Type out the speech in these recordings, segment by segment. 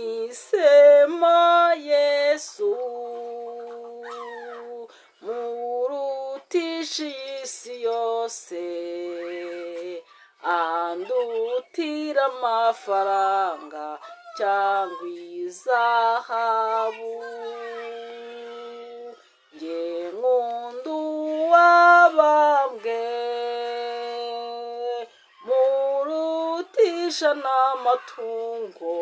Ngemisemo Yesu murutisha isi yose, andutira amafaranga cyangwa izahabu. Nge nkunda uwabambwe murutisha n'amatungo,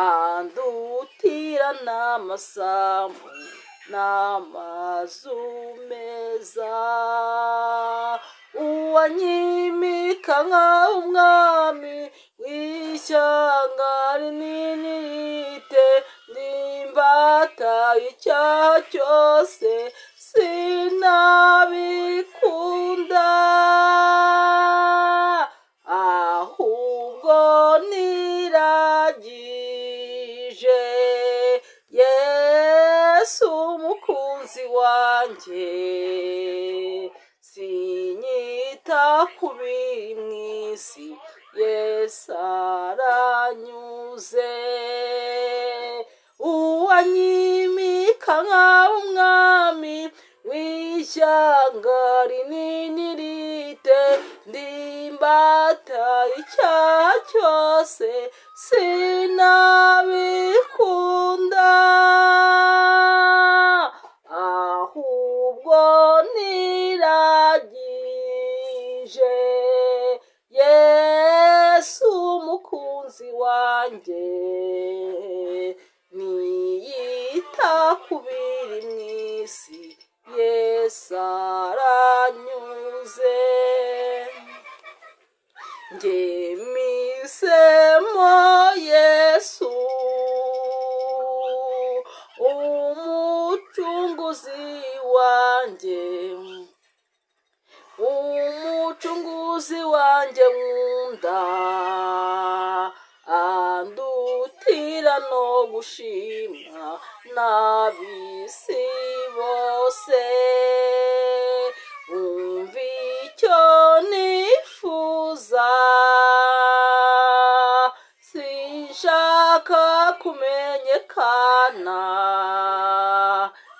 andutira n'amasambu n'amazu meza. Uwanyimika nk'umwami w'ishyanga rinini rite, ndimbata icyaha cyose sinabikunda, ahubwo niragije Yesu umukunzi wanjye. Sinyita ku biri mu isi, Yesu aranyuze. Uwanyimika nk'umwami w'ishyanga rinini rite, ndimbata icyaha cyose sinabikunda, ahubwo niragije Yesu umukunzi wanjye. Niyita ku biri mu isi, Yesu aranyuze. Ngemisemo Yesu umucunguzi wanjye, umucunguzi wanjye nkunda, andutira no gushimwa n'ab'isi bose. Umva icyo nifuza, sinshaka kumenyekana,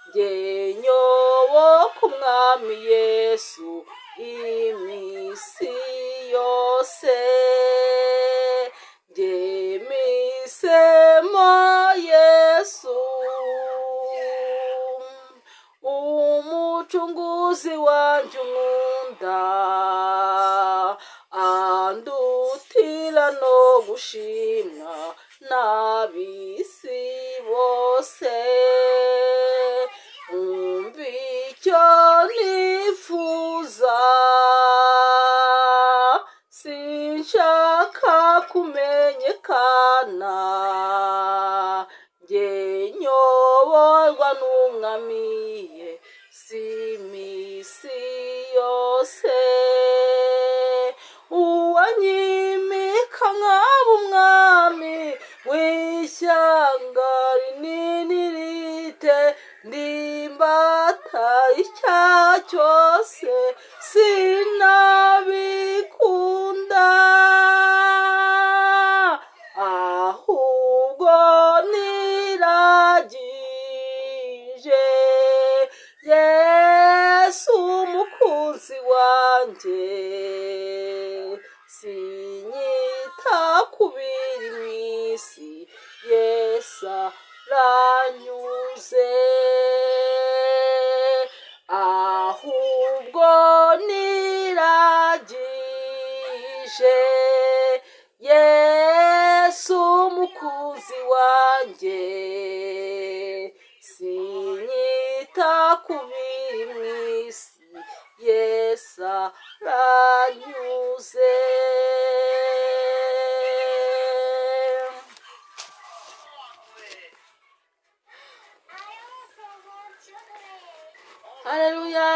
nge nyoboka umwami Yesu iminsi yose. Ngemisemo Yesu umucunguzi wanjye nkunda, andutira no gushimwa n'ab'isi bose. Umva icyo nifuza, sinshaka kumenyekana, nge nyoborwa n'umwami Yesu iminsi yose. Uwanyimika nk'aba umwami w'ishyanga rinini rite, ndimbata icyaha cyose sinabikunda, ahubwo niragije Yesu umukunzi wanjye. Sinyita ku biri mu isi, Yesu aranyuze, ahubwo niragije Yesu umukunzi wanjye. Sinyita ku biri mu isi, Yesu aranyuze. Haleluya,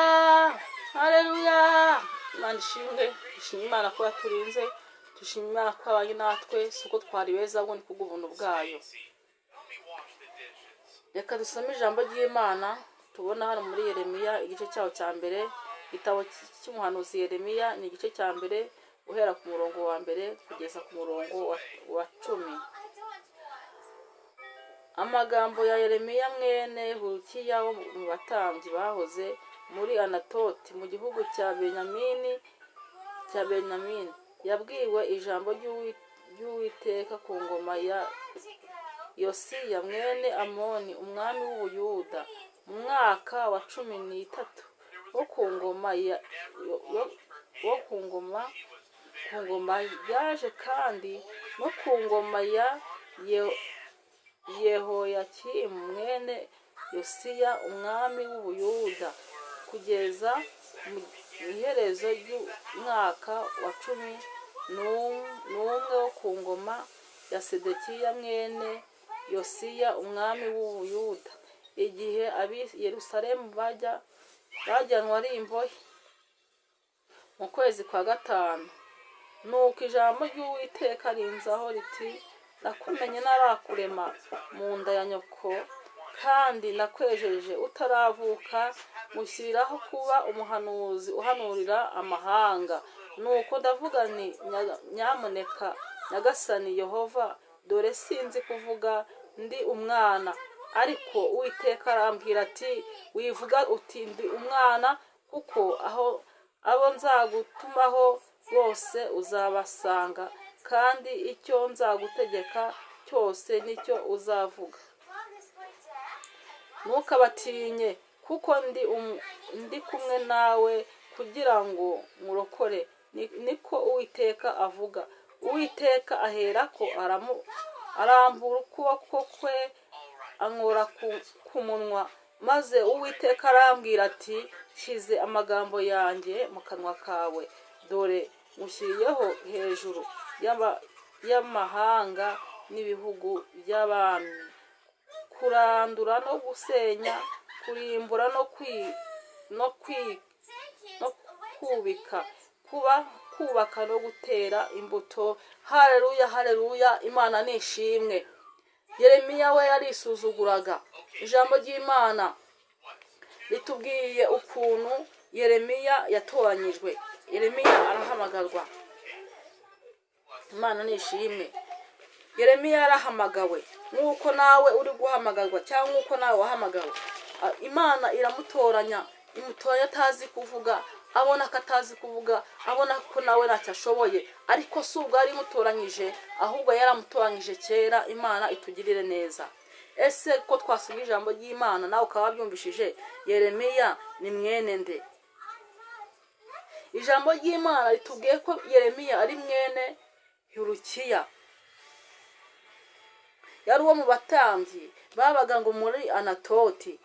haleluya. Imana ishimwe, dushima Imana ko yaturinze, dushima Imana ko yabanye natwe, si uko twari beza ahubwo ni kubw'ubuntu bwayo. Reka dusome ijambo ry'Imana tubona hano muri Yeremiya igice cyaho cya mbere. Igitabo cy'umuhanuzi Yeremiya ni igice cya mbere uhera ku murongo wa mbere kugeza ku murongo wa 10. Amagambo ya Yeremiya mwene Hilukiya wo mu batambyi bahoze muri Anatoti mu gihugu cya Benyamini yabwiwe ijambo ry'Uwiteka ku ngoma ya Yosiya mwene Amoni umwami w'Ubuyuda mu mwaka wa 13 wo ku ngoma yaje kandi no ku ngoma ya Yehoyakimu mwene Yosiya umwami w'Ubuyuda kugeza mu iherezo ry'umwaka wa 11 wo ku ngoma ya Sedekiya mwene Yosiya umwami w'Ubuyuda igihe ab'i Yerusalemu bajyanwa ari imbohe mu kwezi kwa 5. Nuko ijambo ry'Uwiteka rinzaho riti nakumenye narakurema mu nda ya nyoko kandi nakwejeje utaravuka mushyiriraho kuba umuhanuzi uhanurira amahanga. Nuko ndavuga nti nyamuneka Nyagasani Yehova dore sinzi kuvuga ndi umwana. Ariko Uwiteka arambwira ati wivuga uti ndi umwana kuko abo nzagutumaho bose uzabasanga kandi icyo nzagutegeka cyose nicyo uzavuga. Ntukabatinye kuko ndi kumwe nawe kugira ngo nkurokore, niko Uwiteka avuga. Uwiteka aherako arambura ukuboko kwe ankora ku munwa, maze Uwiteka arambwira ati nshyize amagambo yanjye mu kanwa kawe, dore mushyiriyeho hejuru y'amahanga n'ibihugu by'abami, kurandura no gusenya, kurimbura no kubaka no gutera imbuto. Haleluya, haleluya, Imana nishimwe. Yeremiya we yarisuzuguraga. Ijambo ry'Imana ritubwiye ukuntu Yeremiya yatoranyijwe. Yeremiya arahamagarwa. Imana nishimwe. Yeremiya yarahamagawe nk'uko nawe uri guhamagarwa cyangwa nk'uko nawe wahamagawe. Imana iramutoranya, imutoranya atazi kuvuga, abona ko atazi kuvuga, abona ko nawe ntacyo ashoboye, ariko si ubwo yari imutoranyije, ahubwo yaramutoranyije kera. Imana itugirire neza. Ese ko twasubije ijambo ry'Imana nawe ukaba wabyumvishije, Yeremiya ni mwene nde? Ijambo ry'Imana ritubwiye ko Yeremiya ari mwene Hilukiya. Yari uwo mu batambyi babaga ngo muri Anatoti.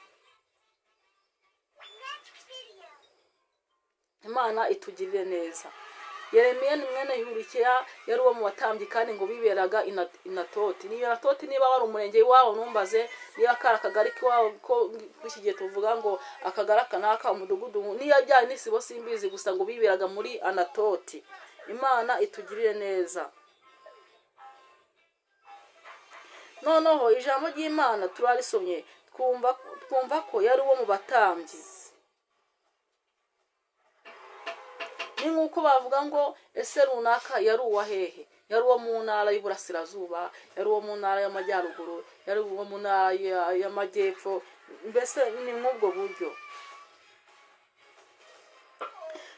Imana itugirire neza. Yeremiya ni mwene Hilukiya, yari uwo mu batambyi kandi ngo biberaga Anatoti. Ni Anatoti niba wari umurenge w'iwabo numbaze, niba kari akagari k'iwabo ko iki gihe tuvuga ngo akagara kanaka umudugudu, niyo ajyanye n'isibo simbizi, gusa ngo biberaga muri Anatoti. Imana itugirire neza. Noneho ijambo ry'Imana turarisomye twumva ko yari uwo mu batambyi. Ni nk'uko bavuga ngo ese runaka yari uwa hehe? Yari uwo mu ntara y'Iburasirazuba, yari uwo mu ntara y'Amajyaruguru, yari uwo mu ntara y'Amajyepfo, mbese ni nk'ubwo buryo.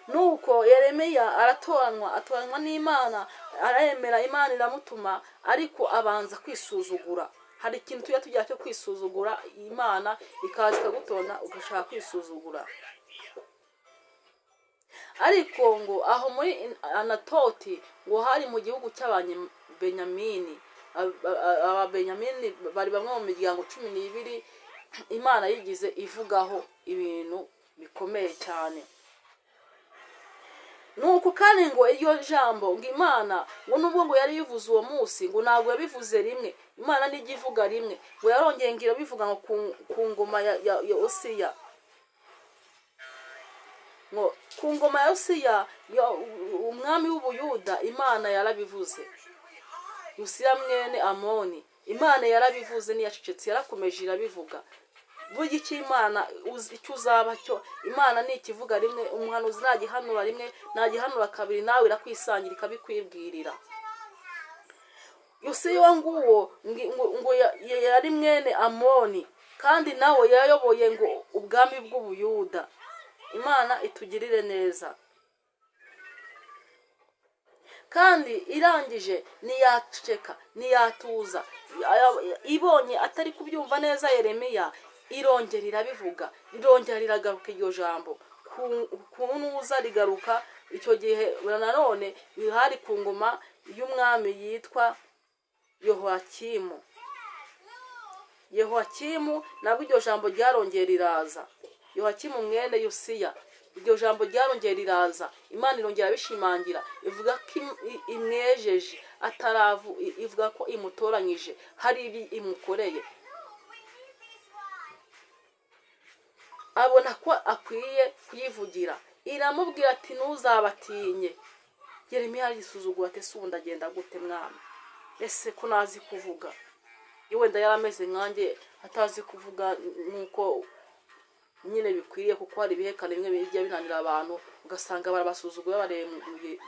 Nuko Yeremiya atoranywa n'Imana, aremera, Imana iramutuma, ariko abanza kwisuzugura. Hari ikintu tujya cyo kwisuzugura, Imana ikaza ikagutona ugashaka kwisuzugura. Ariko ngo aho muri Anatoti ngo hari mu gihugu cy'Abanyabenyamini. Ababenyamini bari bamwe mu miryango 12 Imana yigize ivugaho ibintu bikomeye cyane. Nuko kandi ngo iyo jambo ngo Imana ngo nubwo ngo yari yivuze uwo munsi ngo ntabwo yabivuze rimwe. Imana nijya ivuga rimwe, ngo yarongeye ngira bivuga ngo ku ngoma ya Yosiya. Ngo ku ngoma ya Yosiya umwami w'Ubuyuda, Imana yarabivuze. Yosiya mwene Amoni, Imana yarabivuze, ntiyacecetse, yarakomeje irabivuga. burya icyo Imana icyo uzaba cyo, Imana ni ikivuga rimwe, umuhanuzi nagihanura rimwe nagihanura kabiri nawe irakwisangira ikabikwibwirira. Yosiya nguwo ngo yari mwene Amoni kandi nawe yayoboye ngo ubwami bw'Ubuyuda. Imana itugirire neza. Kandi irangije ntiyaceka ntiyatuza, ibonye atari kubyumva neza Yeremiya, irongera irabivuga, irongera riragaruka iryo jambo kunuza rigaruka. Icyo gihe nanone hari ku ngoma y'umwami yitwa Yehoyakimu nabwo iryo jambo ryarongera riraza. Yehoyakimu mwene Yosiya, iryo jambo ryarongera riraza, Imana irongera bishimangira, ivuga ko imwejeje ataravu, ivuga ko imutoranyije hari ibi imukoreye. Abona ko akwiye kuyivugira, iramubwira ati ntuzabatinye. Yeremiya yisuzugura ati ese ubundi agenda gute mwami, ese ko nazi kuvuga? Wenda yarameze nkanjye atazi kuvuga nuko nyine bikwiriye, kuko hari ibihekane bimwe bijya binanira abantu ugasanga barabasuzuguye baremye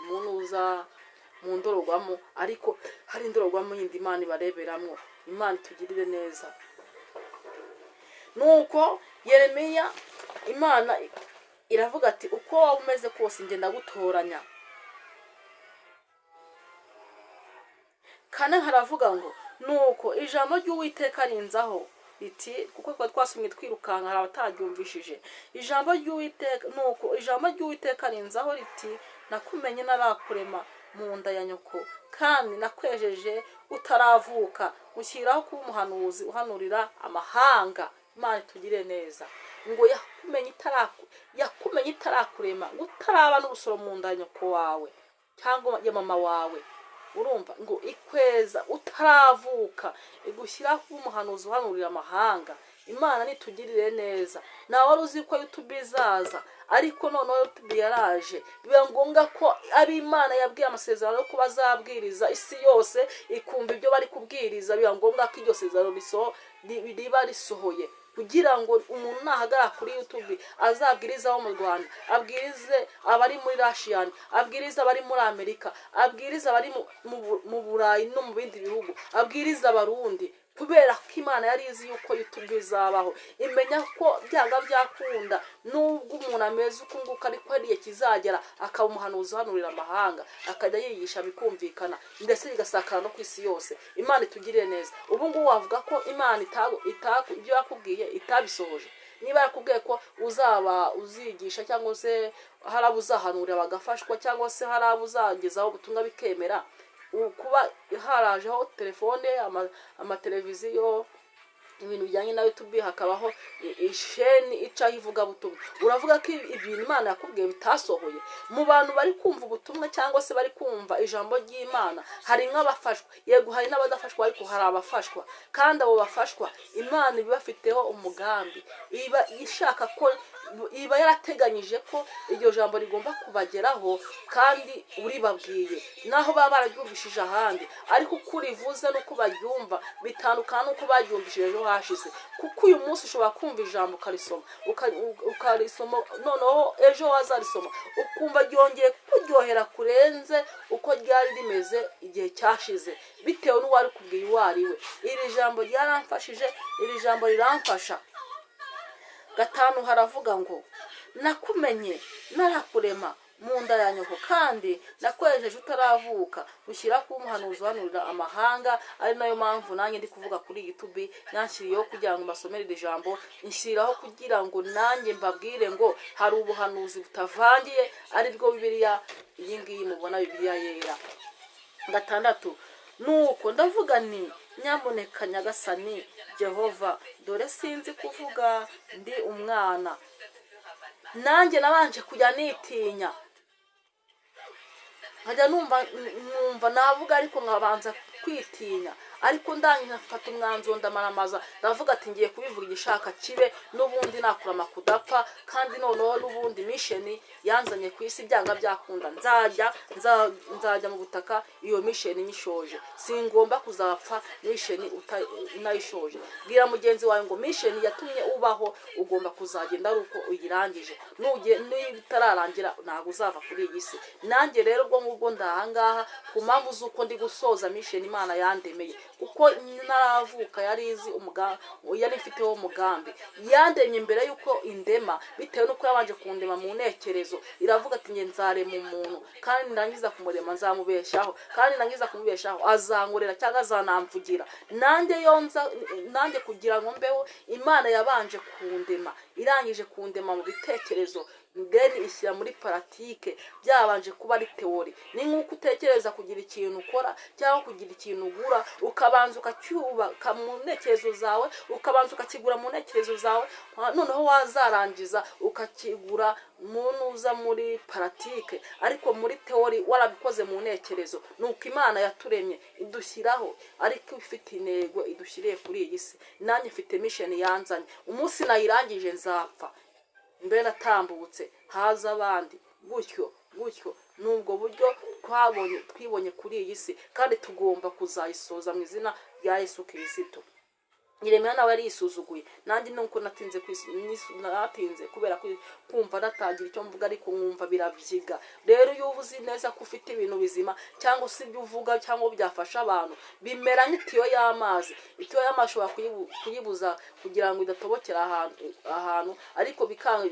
mu ndorogwamo, ariko hari indorogwamo yindi Imana ibareberamwo. Imana itugirire neza. Nuko Yeremiya Imana iravuga ati uko waba umeze kose njye ndagutoranya. Kane haravuga ngo nuko ijambo ry'Uwiteka rinzaho riti, kuko twasomye twirukanka hari abataryumvishije. Ijambo ry'Uwiteka rinzaho riti, nakumenye narakurema mu nda ya nyoko, kandi nakwejeje utaravuka, ushyiraho kuba umuhanuzi uhanurira amahanga. Imana itugire neza. Ngo yakumenye itarakurema, utaraba n'urusoro mu nda ya nyoko wawe cyangwa ya mama wawe. Urumva ngo ikweza utaravuka, igushyiraho kuba umuhanuzi uhanurira amahanga. Imana nitugirire neza. Nawe wari uzi ko YouTube izaza, ariko noneho YouTube yaraje, biba ngombwa ko ab'Imana yabwiye amasezerano yo kuba azabwiriza isi yose ikumva ibyo bari kubwiriza. Biba ngombwa ko iryo sezerano riba risohoye, kugira ngo umuntu nahagara kuri YouTube azabwiriza abo mu Rwanda, abwirize abari muri Russia, abwirize abari muri Amerika, abwirize abari mu Burayi no mu bindi bihugu, abwirize abarundi, kubera ko Imana yari izi yuko YouTube izabaho. Imenya ko byanga byakunda nubwo umuntu ameze uko nguko, ariko hari igihe kizagera akaba umuhanuzi uhanurira amahanga, akajya yigisha bikumvikana, ndetse bigasakara no ku isi yose. Imana itugirire neza. Ubu ngubu wavuga ko Imana ibyo yakubwiye itabisohoje. Niba yakubwiye ko uzaba uzigisha cyangwa se hari abo uzahanurira bagafashwa, cyangwa se hari abo uzagezaho ubutumwa bikemera, kuba harajeho telefone, amateleviziyo, ibintu bijyanye na YouTube, hakabaho isheni icaho ivugabutumwa, uravuga ko ibintu Imana yakubwiye bitasohoye? Mu bantu bari kumva ubutumwa cyangwa se bari kumva ijambo ry'Imana, hari nk'abafashwa, yego hari n'abadafashwa, ariko hari abafashwa. Kandi abo bafashwa Imana ibafiteho umugambi, iba ishaka ko, iba yarateganyije ko iryo jambo rigomba kubageraho, kandi uribabwiye naho baba bararyumvishije ahandi, ariko uko urivuze n'uko baryumva bitandukana n'uko baryumvishije ejo hashize. Kuko uyu munsi ushobora kumva ijambo ukarisoma, noneho ejo wazarisoma ukumva ryongeye kuryohera kurenze uko ryari rimeze igihe cyashize, bitewe n'uwari kubwiye uwo ari we. Iri jambo ryaramfashije, iri jambo riramfasha. Gatanu haravuga ngo nakumenye narakurema mu nda ya nyoko, kandi nakwejeje utaravuka, ushyira kuba umuhanuzi uhanurira amahanga. Ari nayo mpamvu nanjye ndi kuvuga kuri YouTube, nanshyiriyeho kugira ngo mbasomere iri jambo, nshyiraho kugira ngo nanjye mbabwire ngo hari ubuhanuzi butavangiye, ari bwo Bibiliya iyi ngiyi mubona, Bibiliya yera. Gatandatu, nuko ndavuga ni nyamuneka Nyagasani Jehova, dore sinzi kuvuga, ndi umwana. Nanjye nabanje kujya nitinya, nkajya numva navuga, ariko nkabanza kwitinya. ariko ndangije mfata umwanzuro ndamaramaza ndavuga ati ngiye kubivuga igishaka kibe n'ubundi nakurama kudapfa, kandi noneho n'ubundi misheni yanzanye ku isi byanga byakunda nzajya mu butaka iyo misheni nyishoje, singomba kuzapfa misheni unayishoje. Bwira mugenzi wawe ngo misheni yatumye ubaho ugomba kuzagenda ari uko uyirangije, niba itararangira ntabwo uzava kuri iyi si. Nanjye rero ubwo ngubwo ndahangaha ku mpamvu z'uko ndi gusoza misheni Imana yandemeye, kuko naravuka yari izi yari ifiteho umugambi, yandemye mbere y'uko indema, bitewe n'uko yabanje kundema mu ntekerezo. Iravuga ati nge nzarema umuntu, kandi ndangiza kumurema nzamubeshaho, kandi ndangiza kumubeshaho azankorera cyangwa azanamvugira. Nanjye kugira ngo mbeho, Imana yabanje kundema, irangije kundema mu bitekerezo, ngeni ishyira muri paratike, byabanje kuba ari teori. Ni nk'uko utekereza kugira ikintu ukora cyangwa kugira ikintu ugura, ukabanza ukacyubaka mu ntekerezo zawe, ukabanza ukakigura mu ntekerezo zawe, noneho wazarangiza ukakigura munuza muri paratike. Ariko muri teori warabikoze mu ntekerezo. Nuko Imana yaturemye idushyiraho, ariko ifite intego idushyiriye kuri iyi si. Nanjye mfite misheni yanzanye, umunsi nayirangije nzapfa, mbe natambutse haza abandi, gutyo nubwo buryo twibonye kuri iyi si, kandi tugomba kuzayisoza mu izina rya Yesu Kristo. Yeremiya nawe yari yisuzuguye, nanjye nuko natinze kubera kumva natangira icyo mvuga, ariko nkumva biravyiga. Rero iyo uvuze neza ko ufite ibintu bizima, cyangwa se ibyo uvuga cyangwa byafasha abantu, bimera nk'itiyo y'amazi. Itiyo y'amazi ushobora kuyibuza kugira ngo idatobokera ahantu, ariko bikanga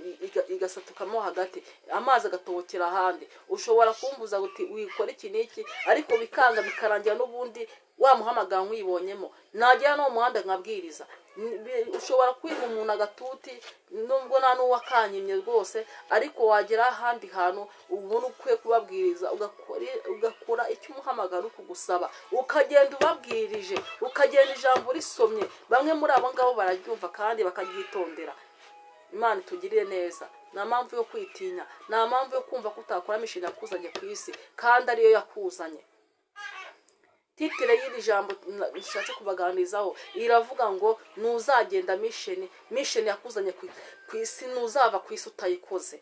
igasatukamo hagati, amazi agatobokera ahandi. Ushobora kumbuza guti wikora iki n'iki, ariko bikanga bikarangira n'ubundi wamuhamagara nk'uyibonyemo. Najya no muhanda nkabwiriza, ushobora kwiga umuntu agatuti nubwo nta n'uwakanyimye rwose, ariko wagera ahandi hantu ubona ukwiye kubabwiriza, ugakora icyo umuhamagara kugusaba, ukagenda ubabwirije, ukagenda ijambo risomye. Bamwe muri abo ngabo bararyumva kandi bakaryitondera. Imana itugirire neza. Nta mpamvu yo kwitinya, nta mpamvu yo kumva ko utakora misheni yakuzanye ku isi kandi ariyo yakuzanye. Titire y'iri jambo nishatse kubaganirizaho iravuga ngo ntuzagenda misheni yakuzanye ku isi, ntuzava ku isi utayikoze.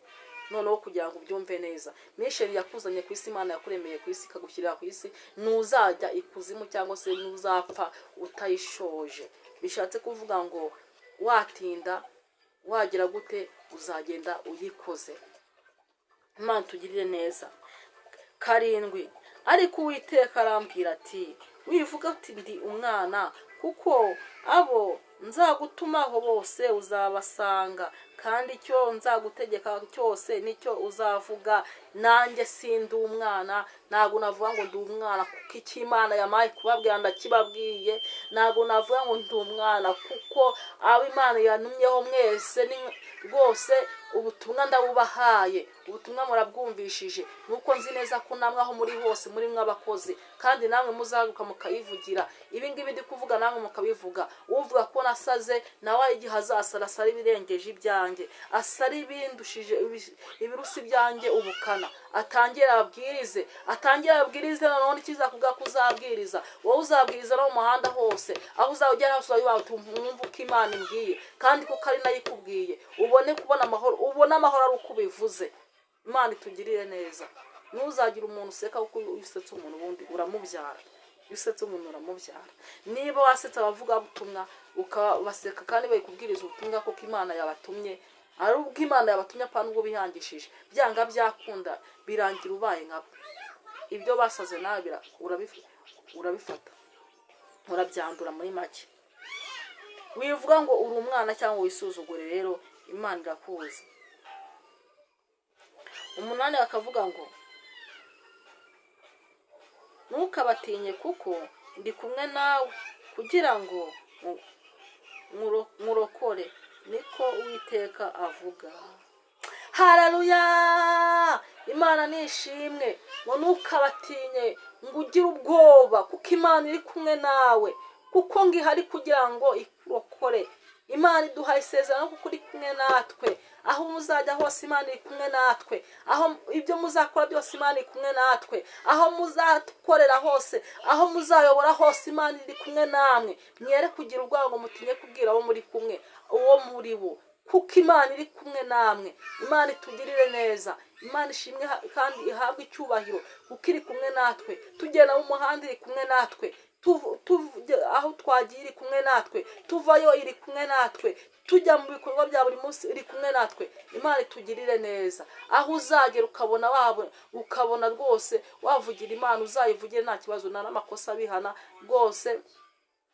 Noneho kugira ngo ubyumve neza, misheni yakuzanye ku isi, Imana yakuremeye ku isi ikagushyirira ku isi, ntuzajya ikuzimu cyangwa se ntuzapfa utayishoje. Bishatse kuvuga ngo watinda wagira gute uzagenda uyikoze. Imana tugirire neza. 7 Ariko Uwiteka arambwira ati wivuga ati ndi umwana, kuko abo nzagutumaho bose uzabasanga, kandi icyo nzagutegeka cyose nicyo uzavuga. Nanjye sindi umwana, ntago navuga ngo ndi umwana kuko icyo Imana yamaye kubabwira ndakibabwiye. Ntago navuga ngo ndi umwana kuko abo Imana yanumyeho mwese rwose ubutumwa ndabubahaye, ubutumwa murabwumvishije. Nuko nzi neza ko namwe aho muri hose muri mwabakozi, kandi namwe muzaguka mukayivugira. Ibi ngibi ndi kuvuga namwe mukabivuga. Uvuga ko nasaze nawe igihe azasara asara ibirengeje ibyanjye, asara ibindushije ibirusi byanjye ubukana. Atangira abwirize none kizakuga kuzabwiriza. Wowe uzabwiriza no mu muhanda hose, aho uzagera hose wumva uko Imana imbwiye, kandi ko ari nayo ikubwiye. Ubone kubona amahoro, ubona amahoro ari uko bivuze. Imana itugirire neza. Nuzagira umuntu useka kuko usetse umuntu ubundi uramubyara. Usetse umuntu uramubyara. Niba wasetse abavuga butumwa ukabaseka kandi bayikubwiriza ubutumwa kuko Imana yabatumye, ari ubwo Imana yabatumye apana ubwo bihangishije, byanga byakunda birangira ubaye nkabo. Ibyo basaze nawe urabifata, urabyandura muri make. Wivuga ngo uri umwana cyangwa wisuzugure, rero Imana irakuzi. 8 akavuga ngo ntukabatinye kuko ndi kumwe nawe kugira ngo nkurokore, niko Uwiteka avuga. Haleluya! Imana nishimwe. Ngo ntukabatinye, ngo ugire ubwoba kuko Imana iri kumwe nawe, kuko ngihari kugira ngo ikurokore. Imana iduhaye isezerano kuko iri kumwe natwe, aho muzajya hose Imana iri kumwe natwe, aho ibyo muzakora byose Imana iri kumwe natwe, aho muzakorera hose, aho muzayobora hose Imana iri kumwe namwe. Mwere kugira ubwoba ngo mutinye kubwira abo muri kumwe uwo muri bo, kuko Imana iri kumwe namwe. Imana itugirire neza, Imana ishimwe kandi ihabwe icyubahiro kuko iri kumwe natwe. Tugenda mu muhanda iri kumwe natwe, aho twagiye iri kumwe natwe, tuvayo iri kumwe natwe, tujya mu bikorwa bya buri munsi iri kumwe natwe. Imana itugirire neza, aho uzagera ukabona rwose wavugira Imana, uzayivugire nta kibazo, nta n'amakosa abihana rwose,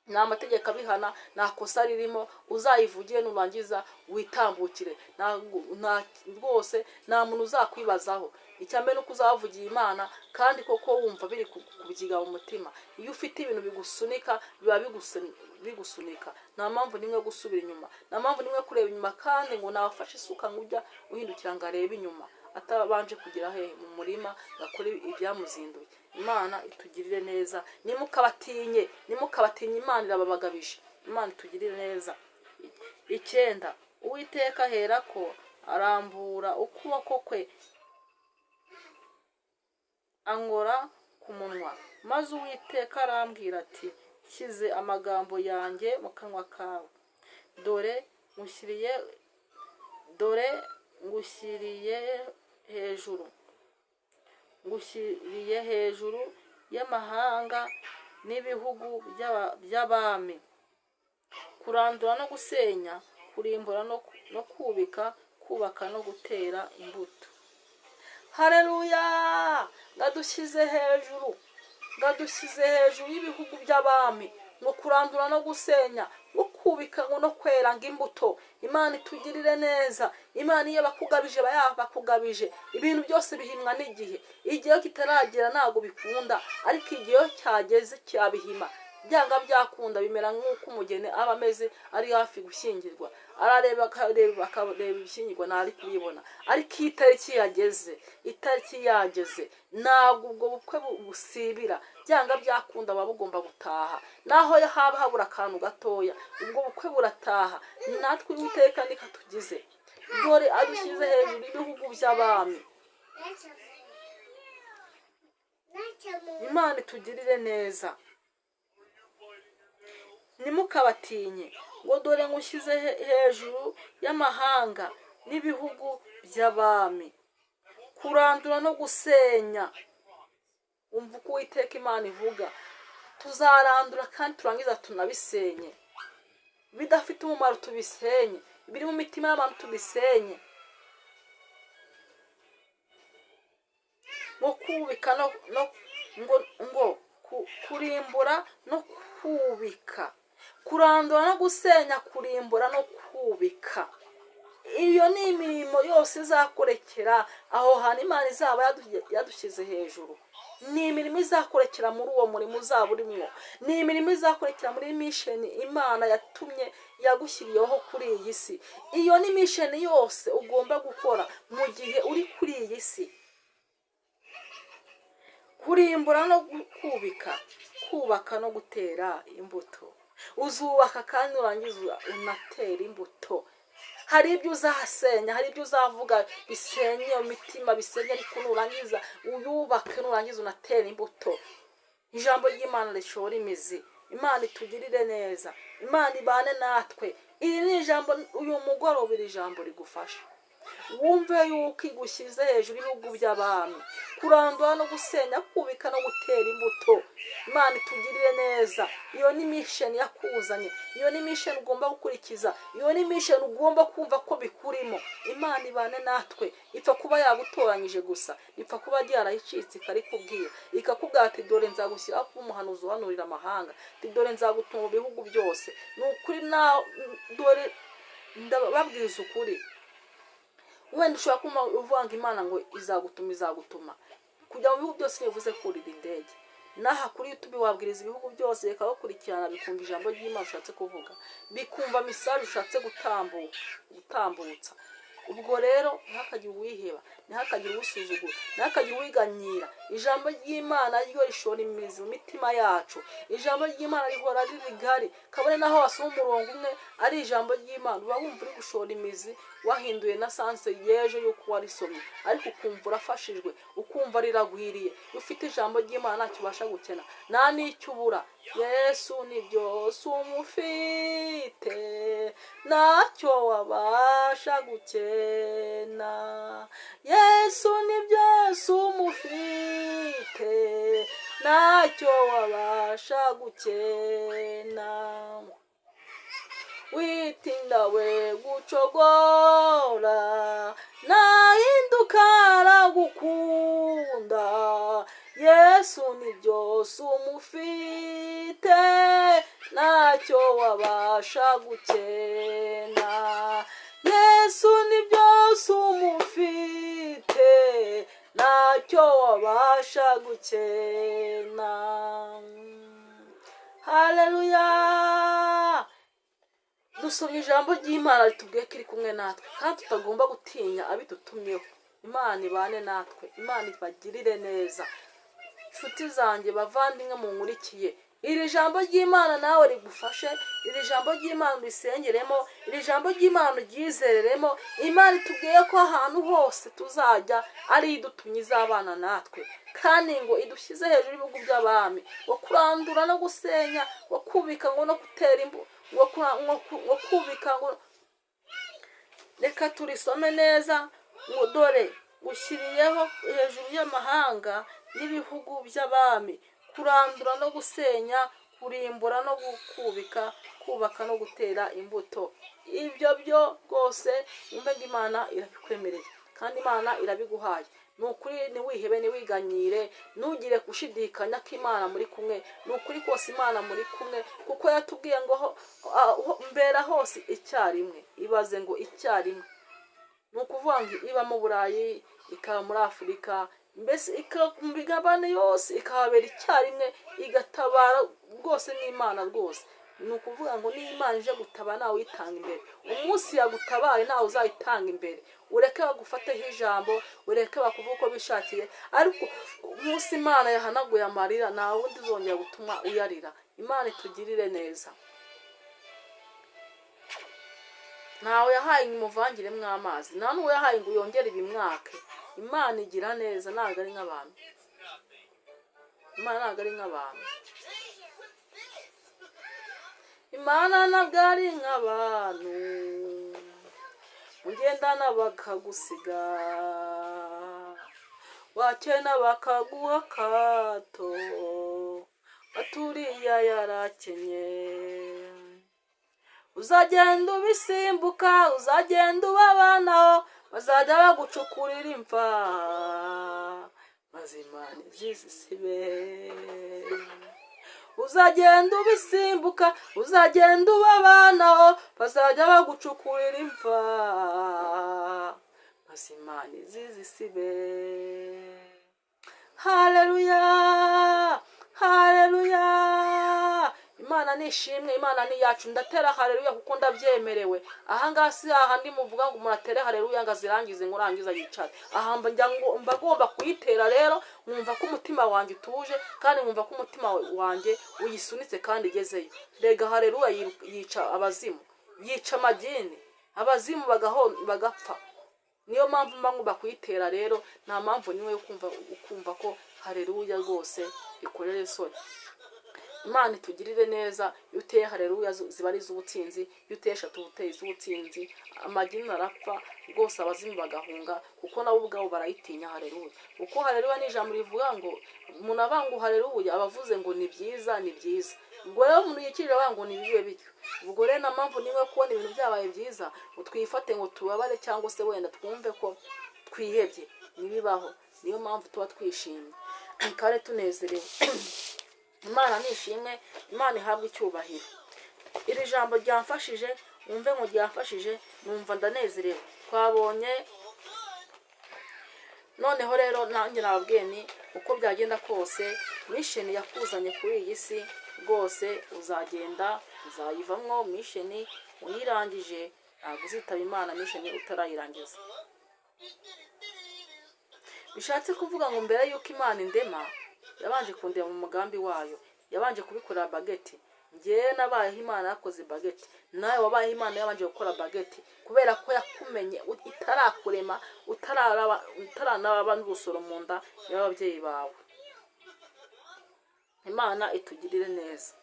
nta mategeko abihana, nta kosa ririmo. Uzayivugire nurangiza witambukire, rwose nta muntu uzakwibazaho. Icyambere nuko uzavugiye Imana kandi koko wumva biri kubyiga mu mutima. Iyo ufite ibintu bigusunika biba bigusunika, nta mpamvu nimwe gusubira inyuma, nta mpamvu nimwe kureba inyuma, kandi ngo nawafashe isuka ngo ujya uhindukira ngo arebe inyuma atabanje kugira he mu murima gakora ibyamuzinduye. Imana itugirire neza, nimukabatinye Imana irababagabije. Imana itugirire neza. 9 Uwiteka aherako arambura ukuboko kwe angora ku munwa, maze Uwiteka arambwira ati shyize amagambo yanjye mu kanwa kawe, dore ngushyiriye hejuru y'amahanga n'ibihugu by'abami, kurandura no gusenya, kurimbura no kubaka no gutera imbuto. Haleluya! Ngadushyize hejuru y'ibihugu by'abami, ngo kurandura no gusenya, ngo kubika no kwera imbuto. Imana itugirire neza. Imana iyo bakugabije bakugabije. Ibintu byose bihimwa n'igihe. Igihe kitaragera ntago bikunda, ariko igihe cyageze cyabihima. Byanga byakunda, bimera nk'uko umugeni aba ameze ari hafi gushyingirwa, arareba akareba ibishyingirwa ntari kubibona, ariko iyo itariki yageze ntabwo ubwo bukwe busibira. Byanga byakunda baba bugomba gutaha, naho haba habura akantu gatoya, ubwo bukwe burataha. Natwe Uwiteka niko tugize, dore adushyize hejuru y'ibihugu by'abami. Imana itugirire neza, nimukabatinye, ngo dore ngushyize hejuru y'amahanga n'ibihugu by'abami, kurandura no gusenya. Umva uko Uwiteka Imana ivuga, tuzarandura kandi turangiza tunabisenye. Bidafite umumaro tubisenye, biri mu mitima y'abantu tubisenye. Ngo kubika kurimbura no kubika, kurandura no gusenya, kurimbura no kubika. Iyo ni imirimo yose izakorekera aho hantu Imana izaba yadushyize hejuru. Ni imirimo izakorekera muri uwo murimo uzaba urimo, ni imirimo izakorekera muri mission Imana yatumye yagushyiriyeho kuri iyi si. Iyo ni mission yose ugomba gukora mu gihe uri kuri iyi si. Kurimbura no kubika, kubaka no gutera imbuto. Uzubaka kandi urangiza unatera imbuto. Hari ibyo uzahasenya, hari ibyo uzavuga bisenye iyo mitima, bisenye, ariko nurangiza uyubake, nurangiza unatera imbuto. Ijambo ry'Imana rishora imizi. Imana itugirire neza, Imana ibane natwe. Iri ni ijambo, uyu mugoroba iri jambo rigufasha. Wumve yuko igushyize hejuru y'ibihugu by'abami, kurandura no gusenya, kubika no gutera imbuto. Imana itugirire neza. Iyo ni mission yakuzanye, iyo ni mission ugomba gukurikiza, iyo ni mission ugomba kumva ko bikurimo. Imana ibane natwe. Ipfa kuba yagutoranyije gusa, ipfa kuba yarayicitse ikarikubwira, ikakubwira ati dore nzagushyira ku umuhanuzi uhanurira amahanga, dore nzagutuma mu bihugu byose. Nukuri dore ndababwiza ukuri. Wenda ushobora kuma uvanga Imana ngo izagutuma kujya mu bihugu byose bivuze kurira indege. Naha kuri YouTube wabwiriza ibihugu byose bikabakurikirana, bikumva ijambo ry'Imana ushatse kuvuga, bikumva message ushatse gutambutsa. Ubwo rero ntakagiye uwiheba. ntihakagire usuzugura, ntihakagire uwiganyira. Ijambo ry'Imana ryo rishora imizi mu mitima yacu. Ijambo ry'Imana rihora riri rigari, kabone naho wasoma umurongo umwe ari ijambo ry'Imana uba wumva uri gushora imizi, wahinduye na sanse yejo yuko warisomye, ariko ukumva urafashijwe, ukumva riragwiriye. Ufite ijambo ry'Imana ntacyo ubasha gukena, nta n'icyo ubura. Yesu ni byose umufite, ntacyo wabasha gukena. Yesu ni byose umufite, ntacyo wabasha gukena. Witinda we gucogora, nahinduka aragukunda. Yesu ni byose umufite, ntacyo wabasha gukena. Yesu ni byose umufite, ntacyo wabasha gukena. Haleluya. Dusomye ijambo ry'Imana ritubwiye ko iri kumwe natwe, kandi tutagomba gutinya abidutumyeho. Imana ibane natwe, Imana ibagirire neza. Nshuti zanjye, bavandimwe munkurikiye, iri jambo ry'Imana nawe rigufashe, iri jambo ry'Imana urisengeremo, iri jambo ry'Imana uryizereremo. Imana itubwiye ko ahantu hose tuzajya ari idutumye izabana natwe, kandi ngo idushyize hejuru y'ibihugu by'abami, ngo kurandura no gusenya, ngo kubika ngo no gutera imbu, ngo kubika ngo. Reka turisome neza, ngo dore ushyiriyeho hejuru y'amahanga n'ibihugu by'abami kurandura no gusenya, kurimbura no gukubika, kubaka no gutera imbuto. Ibyo byo rwose yumve ngo Imana irabikwemereye, kandi Imana irabiguhaye. Ni ukuri, ntiwihebe, ntiwiganyire, ntugire gushidikanya ko Imana muri kumwe. Ni ukuri kose Imana muri kumwe, kuko yatubwiye ngo mbera hose icyarimwe. Ibaze ngo icyarimwe, ni ukuvuga ngo iba mu Burayi, ikaba muri Afurika, mbese mu migabane yose ikahabera icyarimwe, igatabara rwose n'Imana rwose. Ni ukuvuga ngo niba Imana ije gutaba nawe uyitanga imbere. Umunsi yagutabaye nawe uzayitanga imbere. Ureke bagufateho ijambo, ureke bakuvuga uko bishakiye, ariko umunsi Imana yahanaguye amarira nta wundi uzongera gutuma uyarira. Imana itugirire neza. Ntawe yahaye ngo umuvangiremo amazi, nta n'uwo yahaye ngo yongere ibimwake. Imana igira neza, ntabwo ari nk'abantu. Imana ntabwo ari nk'abantu. Imana ntabwo ari nk'abantu, mugendana bakagusiga, wakena bakaguha akato, baturiya yarakenye. Uzagenda ubisimbuka, uzagenda ubabanaho, bazajya bagucukurira imva, maze Imana izisibe. Uzagenda ubisimbuka, uzagenda ubabanaho, bazajya bagucukurira imva, maze Imana izisibe. Haleluya, haleluya. Imana nishimwe, Imana ni yacu. Ndatera haleluya kuko ndabyemerewe. Ahangaha si hahandi muvuga ngo muratere haleluya ngo azirangize ngo urangiza yicare. Aha mba ngomba kuyitera rero, mwumva ko umutima wanjye utuje, kandi mwumva ko umutima wanjye uyisunitse kandi igezeyo. Rega haleluya yica abazimu, yica amagini, abazimu bagapfa. Niyo mpamvu mba ngomba kuyitera rero, nta mpamvu niwe ukumva ko haleluya rwose ikorere soni. Imana itugirire neza. Iyo uteye haleluya ziba ari iz'ubutsinzi, iyo uteye eshatu uteye iz'ubutsinzi. Amagini arapfa rwose, abazimu bagahunga, kuko nabo ubwabo barayitinya haleluya. Kuko haleluya ni ijambo rivuga ngo umuntu avanga haleluya abavuze ngo ni byiza, ni byiza. Ubwo rero umuntu yikirira avanga ngo ni bibe bityo. Ubwo rero nta mpamvu niwe kubona ibintu byabaye byiza ngo twifate ngo tubabare, cyangwa se wenda twumve ko twihebye. Nibibaho. Niyo mpamvu tuba twishimye kandi tunezerewe. Imana nishimwe, Imana ihabwa icyubahiro. Iri jambo ryamfashije, wumve ngo ryamfashije, numva ndanezerewe. Twabonye noneho rero nanjye nababwiye ni uko byagenda kose, mission yakuzanye kuri iyi si rwose uzagenda uzayivamwo. Mission uyirangije ntabwo uzitaba Imana mission utarayirangiza. bishatse kuvuga ngo mbere yuko Imana indema yabanje kundeba mu mugambi wayo, yabanje kubikorera bageti. Njye nabayeho Imana yakoze bageti, nawe wabayeho Imana yabanje gukora bageti, kubera ko yakumenye itarakurema, utaranaba n'urusoro mu nda y'ababyeyi bawe. Imana itugirire neza.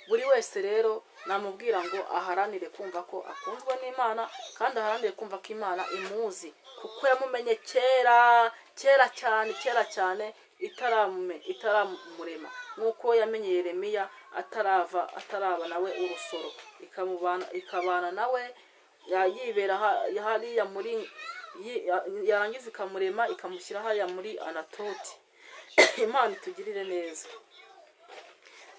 Buri wese rero namubwira ngo aharanire kumva ko akunzwe n'Imana, kandi aharanire kumva ko Imana imuzi, kuko yamumenye kera cyane itaramurema, nk'uko yamenye Yeremiya ataraba nawe urusoro, ikabana nawe yibera hariya muri, yarangiza ikamurema ikamushyira hariya muri Anatoti. Imana itugirire neza.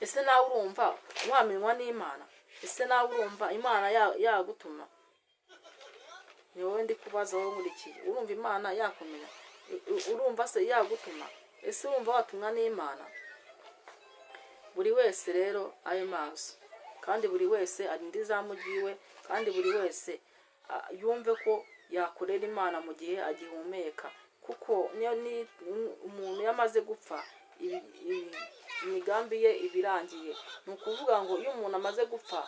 Ese nawe urumva wamenywa n'Imana? Ese nawe urumva Imana yagutuma? Ni wowe ndi kubaza, wowe nkurikiye. Urumva Imana yakumenya? Urumva se yagutuma? Ese urumva watumwa n'Imana? Buri wese rero ayo maso, kandi buri wese arinde izamu ryiwe, kandi buri wese yumve ko yakorera Imana mu gihe agihumeka, kuko niyo umuntu yamaze gupfa imigambi ye ibirangiye. Ni ukuvuga ngo iyo umuntu amaze gupfa,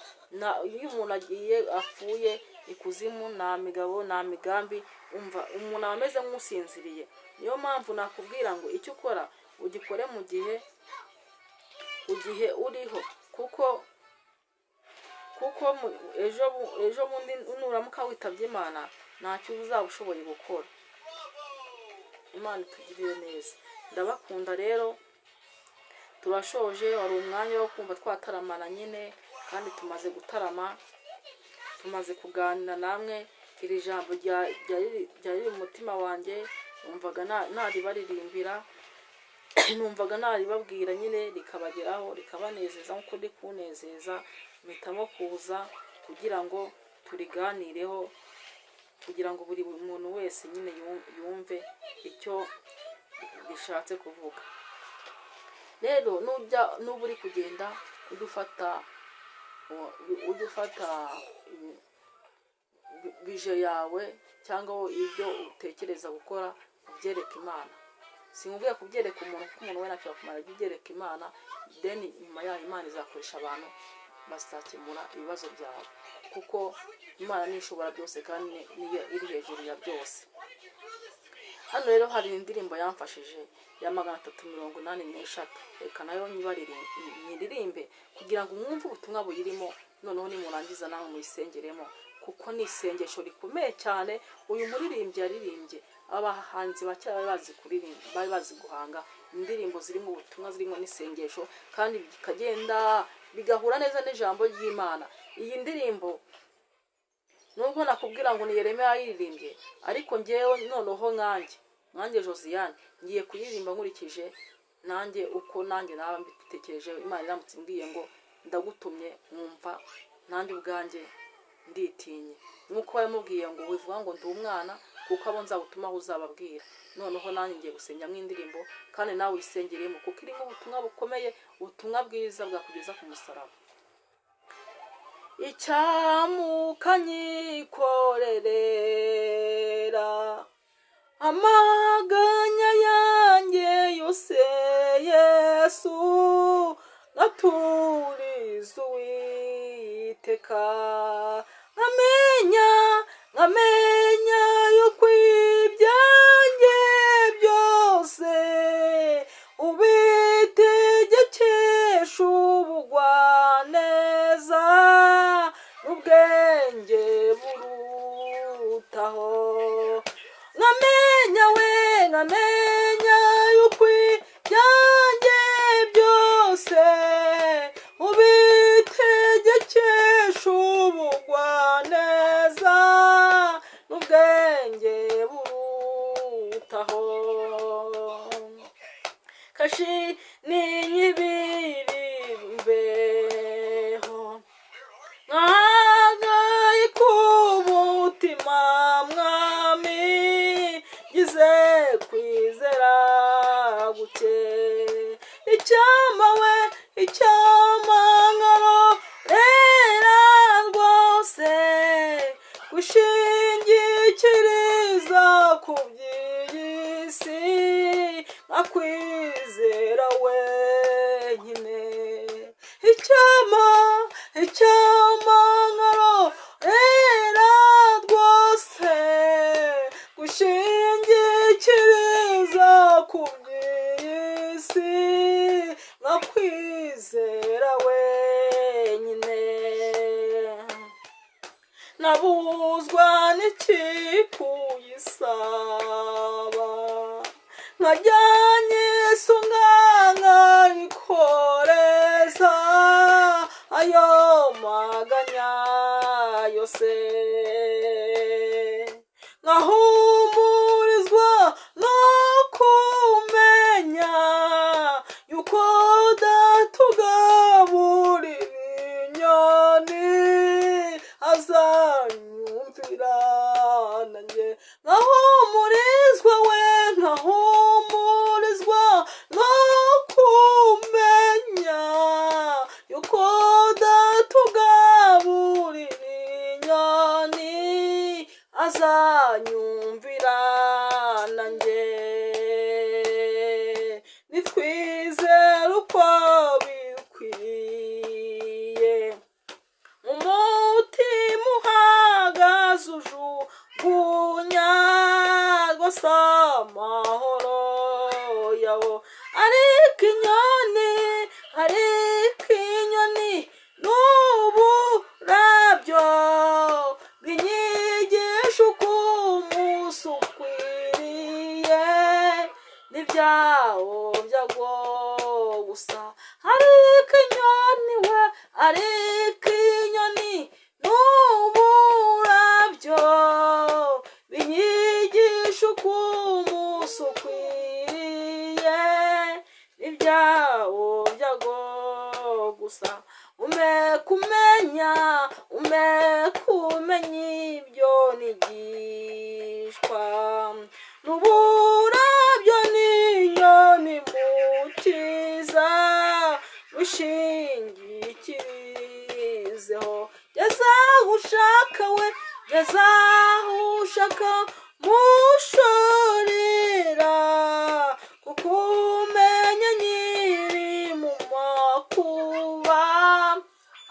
iyo umuntu agiye apfuye ikuzimu, nta migabo nta migambi, umva umuntu aba ameze nk'usinziriye. Niyo mpamvu nakubwira ngo icyo ukora ugikore mu gihe uriho, kuko ejo bundi nuramuka witabye Imana ntacyo uzaba ushoboye gukora. Imana itugirire neza. Ndabakunda rero, turashoje. Wari umwanya wo kumva twataramana nyine, kandi tumaze gutarama, tumaze kuganira namwe. Iri jambo ryari mu mutima wanjye, numvaga naribaririmbira, numvaga naribabwira nyine, rikabageraho rikabanezeza nk'uko ndi kunezeza. Mpitamo kuza kugira ngo turiganireho, kugira ngo buri muntu wese nyine yumve icyo bishatse kuvuga. Rero nuba uri kugenda udufata bije yawe cyangwa ibyo utekereza gukora, ubyereka Imana. Sinkubwiye kubyereka umuntu, kuko umuntu we ntacyo yakumara. Ubyereka Imana, then nyuma yaho Imana izakoresha abantu bazakemura ibibazo byawe, kuko Imana ni ishobora byose kandi niyo iri hejuru ya byose. Hano rero hari indirimbo yamfashije ya 383. Reka nayo nyiririmbe kugira ngo mwumve ubutumwa buyirimo, noneho nimurangiza nawe muyisengeremo, kuko ni isengesho rikomeye cyane uyu muririmbyi yaririmbye. Abahanzi bake bari bazi kuririmba, bari bazi guhanga indirimbo zirimo ubutumwa, zirimo n'isengesho, kandi bikagenda bigahura neza n'ijambo ry'Imana. Iyi ndirimbo nubwo nakubwira ngo ni Yeremiya yayiririmbye, ariko ngewe noneho nkanjye Josiane ngiye kuyiririmba nkurikije nanjye uko nanjye naba mbitekereje. Imana iramutse imbwiye ngo ndagutumye, mwumva nanjye ubwanjye nditinye, nk'uko yamubwiye ngo wivuga ngo ndi umwana, kuko abo nzagutumaho uzababwira. Noneho nanjye ngiye gusengera indirimbo, kandi nawe uyisengeremo, kuko irimo ubutumwa bukomeye, ubutumwa bwiza bwakugeza ku musaraba. Icyamukanyikorerera amaganya yanjye yose, Yesu naturiza Uwiteka. Nkamenya yuko ibyanjye byose ubitegekesha ubugwaneza n'ubwenge burutaho. Nkamenya yuko ibyanjye byose ubitegekesha ubugwaneza n'ubwenge burutaho. Kashi ninyibirimbeho nkagaye k'umutima, Mwami gize kwizera guke. Icyama nkarorera rwose gushingikiriza ku by'iyi si, icyamangaro era rwose gushingikiriza ku by'isi nkakwizera wenyine nabuzwa n'iki kuyisaba nkajyanye sunganga ikoreza ayo maganya yose nkahumurizwa no kumenya yuko datugaburira inyoni azanyumvira nanjye nkahumurizwa we nkahumurizwa no kumenya yuko datugaburira inyoni azanyumvira nanjye nitwizere uko bikwiye umutima uhagaze ujugunya rwose amahoro yawo ariko inyoni n'uburabyo bw'inyigisho uko umunsi ukwiriye n'ibyawo byago gusa ariko inyoni we ariko inyoni n'uburabyo bw'inyigisho uko umunsi ukwiriye n'ibyawo byago gusa kumenya ibyo nigishwa n'uburabyo n'inyoni mukiza ushingikirizeho gezaho ushaka we gezaho ushaka mushorera kuko umenya nyiri mu makuba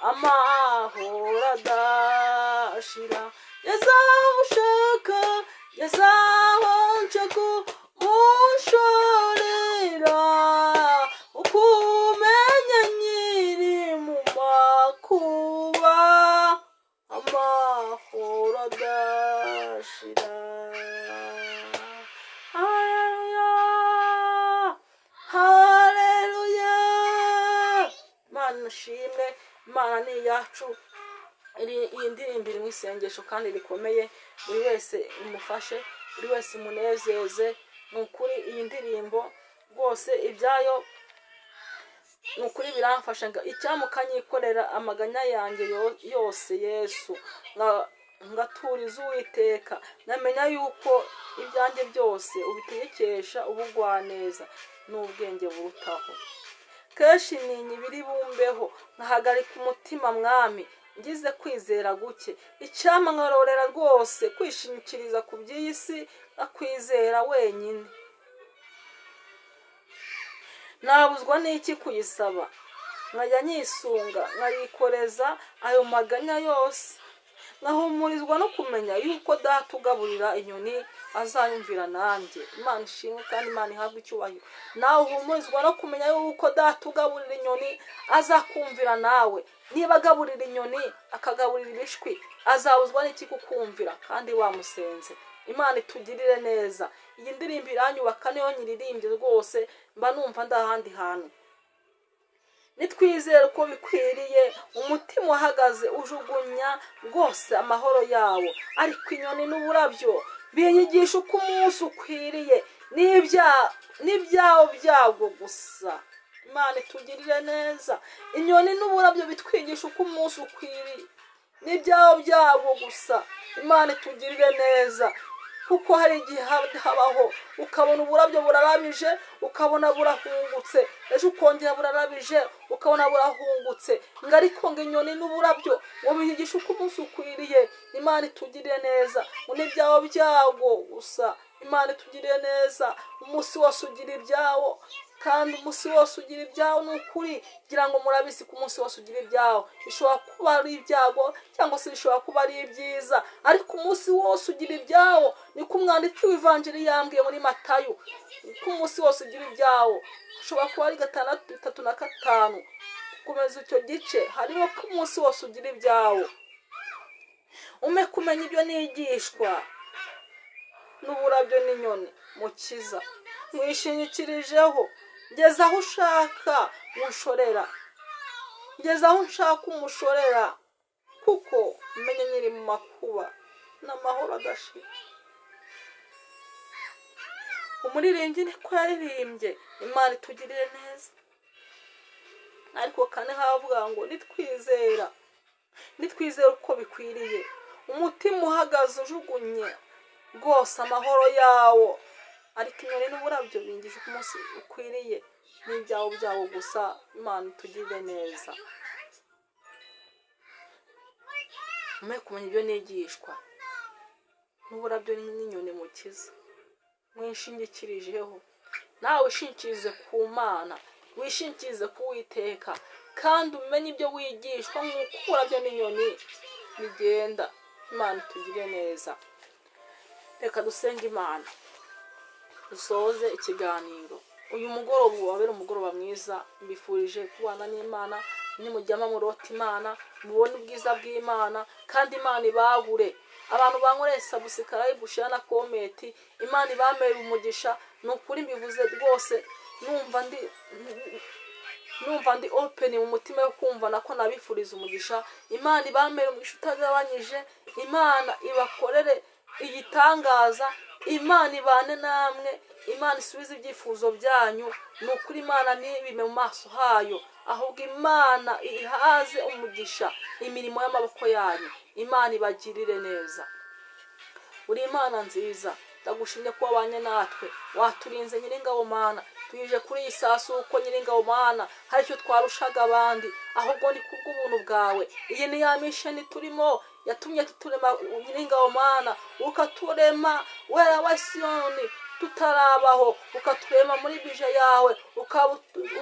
amahoro adashira gezaho ushaka mushorera kuko umenya nyiri mu makuba amahoro adashira. Haleluya, haleluya. Imana ishimwe, Imana ni iyacu. Iyi ndirimbo iri mu isengesho kandi rikomeye, buri wese imufashe, buri wese imunezeze. Ni ukuri iyi ndirimbo rwose ibyayo ni ukuri biramfasha, icyamukanyikorera amaganya yanjye yose Yesu ngaturiza Uwiteka, namenya yuko ibyanjye byose ubitegekesha ubugwaneza n'ubwenge burutaho. Kenshi ninyi biri bumbeho nkahagarika umutima mwami, ngize kwizera guke, icyama nkarorera rwose kwishingikiriza ku by'isi akwizera wenyine. Nabuzwa n'iki kuyisaba, nkajya nyisunga nkayikoreza ayo maganya yose, nkahumurizwa no kumenya yuko datugaburira inyoni azanyumvira nanjye. Imana ishimwe kandi Imana ihabwe icyubahiro. Nawe uhumurizwa no kumenya yuko datugaburira inyoni azakumvira nawe. Niba agaburira inyoni akagaburira ibishwi, azabuzwa n'iki kukumvira kandi wamusenze. Imana itugirire neza. Iyi ndirimbo iranyubaka, niyo nyiririmbye rwose mba numva ndahandi hantu. Nitwizere ko bikwiriye, umutima uhagaze ujugunya rwose amahoro yawo, ariko inyoni n'uburabyo binyigisha uko umunsi ukwiriye n'ibyawo byago gusa. Imana itugirire neza. Inyoni n'uburabyo bitwigisha uko umunsi ukwiriye n'ibyawo byago gusa. Imana itugirire neza, kuko hari igihe habaho ukabona uburabyo burarabije ukabona burahungutse, ejo ukongera burarabije ukabona burahungutse, ngo ariko ngo inyoni n'uburabyo ngo bihigisha uko umunsi ukwiriye. Imana itugirire neza, ngo n'ibyawo byago gusa. Imana itugirire neza, umunsi wose ugira ibyawo kandi umunsi wose ugira ibyawo. Ni ukuri kugira ngo murabizi ko umunsi wose ugira ibyawo. Bishobora kuba ari ibyago cyangwa se bishobora kuba ari ibyiza, ariko umunsi wose ugira ibyawo. Niko umwanditsi w'ivanjiri yambwiye muri Matayo ko umunsi wose ugira ibyawo. Ushobora kuba ari 6:35 gukomeza icyo gice, harimo ko umunsi wose ugira ibyawo. Ume kumenya ibyo nigishwa n'uburabyo n'inyoni Mukiza mwishingikirijeho. Ngeze aho ushaka umushorera, ngeze aho nshaka umushorera, kuko umenye nyiri mu makuba n'amahoro agashira. Umuririmbyi niko yaririmbye, Imana itugirire neza. Ariko kandi havuga ngo nitwizera uko bikwiriye, umutima uhagaze ujugunye rwose amahoro yawo. Ariko inyoni n'uburabyo bingije ku munsi ukwiriye n'ibyawo byawo gusa. Imana itugirire neza. Ume kumenya ibyo nigishwa n'uburabyo n'inyoni Mukiza mwishingikirijeho. Nawe wishingikirize ku Mana, wishingikirize ku Uwiteka, kandi umenye ibyo wigishwa nk'uko uburabyo n'inyoni bigenda. Imana itugirire neza. Reka dusenge Imana dusoze ikiganiro. Uyu mugoroba wabera umugoroba mwiza. Mbifurije kubana n'Imana, nimujyama murota Imana, mubone ubwiza bw'Imana, kandi Imana ibagure. Abantu bankoreye subscribe, share na comment, Imana ibamere umugisha. Nukuri mbivuze rwose, numva ndi open mu mutima yo kumva nako nabifuriza umugisha. Imana ibamere umugisha utagabanyije. Imana ibakorere igitangaza. Imana ibane namwe. Imana isubize ibyifuzo byanyu. Nukuri Imana ntibime mu maso hayo, ahubwo Imana ihaze umugisha imirimo y'amaboko yanyu. Imana ibagirire neza. Uri Imana nziza, ndagushimye ko wabanye natwe, waturinze Nyiringabo Mana. Tuje kuri iyi sasu uko Nyiringabo Mana hari icyo twarushaga abandi, ahubwo ni kubw'ubuntu bwawe. Iyi ni ya mission turimo, yatumye tuturema Nyiringabo Mana, ukaturema wera wa Siyoni tutarabaho, ukaturema muri bije yawe,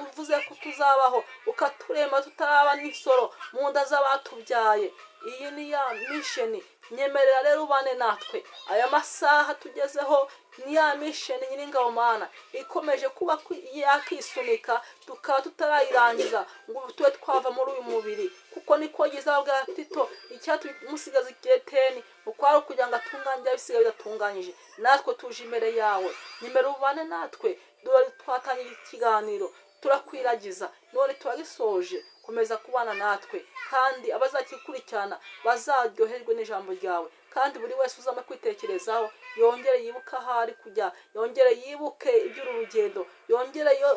uvuze ko tuzabaho, ukaturema tutaraba n'isoro mu nda z'abatubyaye. Iyi ni ya mission. Nyemerera rero ubane natwe aya masaha tugezeho. Ni ya mission Nyiringabo Mana ikomeje kuba yakisunika, tukaba tutarayirangiza ngo tube twava muri uyu mubiri, kuko niko giza bwa Tito icyatumusigaza ikireteni ukwaro kugira ngo atunganye bisigaye bidatunganyije. Natwe tuje imbere yawe, nyemera ubane natwe. Dore twatanye ikiganiro, turakwiragiza, none turagisoje. Komeza kubana natwe, kandi abazakikurikirana bazaryoherwe n'ijambo ryawe. Kandi buri wese uzama kwitekerezaho yongere yibuka ahari kujya, yongere yibuke iby'uru rugendo,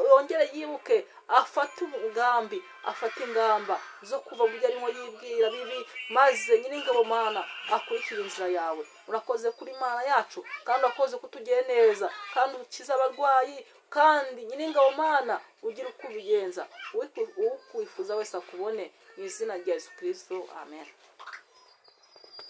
yongere yibuke afate umugambi, afate ingamba zo kuva mu byo arimo yibwira bibi, maze Nyiringabo Mana akurikira inzira yawe. Urakoze kuri Mana yacu, kandi urakoze kutugiye neza, kandi ukiza abarwayi, kandi Nyiringabo Mana ugira uko ubigenza. Ukwifuza wese akubone mu izina rya Yesu Kristo. Amen.